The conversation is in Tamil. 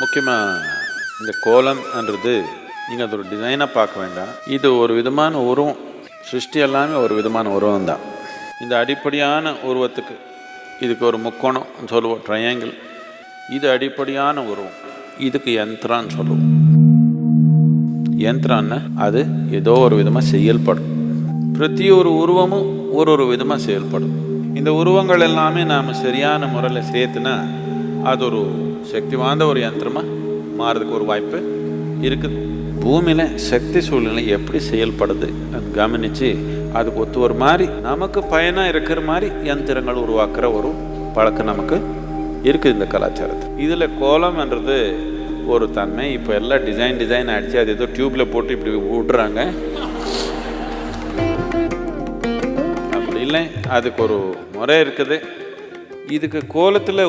முக்கியமாக இந்த கோலம்ன்றது நீங்கள் அது ஒரு டிசைனாக பார்க்க வேண்டாம். இது ஒரு விதமான உருவம். சிருஷ்டி எல்லாமே ஒரு விதமான உருவம் தான். இந்த அடிப்படையான உருவத்துக்கு இதுக்கு ஒரு முக்கோணம் சொல்லுவோம், ட்ரையாங்கிள். இது அடிப்படையான உருவம். இதுக்கு யந்திரான்னு சொல்லுவோம். யந்திரான்னா அது ஏதோ ஒரு விதமாக செயல்படும். பிரதி ஒரு உருவமும் ஒரு விதமாக செயல்படும். இந்த உருவங்கள் எல்லாமே நாம் சரியான முறையில் சேர்த்துனா அது ஒரு சக்தி வாய்ந்த ஒரு யந்திரமாக மாறதுக்கு ஒரு வாய்ப்பு இருக்குது. பூமியில் சக்தி சூழ்நிலை எப்படி செயல்படுது கவனித்து அதுக்கு ஒத்து ஒரு மாதிரி நமக்கு பயனாக இருக்கிற மாதிரி யந்திரங்கள் உருவாக்குற ஒரு பழக்கம் நமக்கு இருக்குது இந்த கலாச்சாரத்தில். இதில் கோலம்ன்றது ஒரு தன்மை. இப்போ எல்லாம் டிசைன் அடித்து அது ஏதோ டியூப்பில் போட்டு இப்படி விடுறாங்க. அப்படி இல்லை, அதுக்கு ஒரு முறை இருக்குது. இதுக்கு கோலத்தில்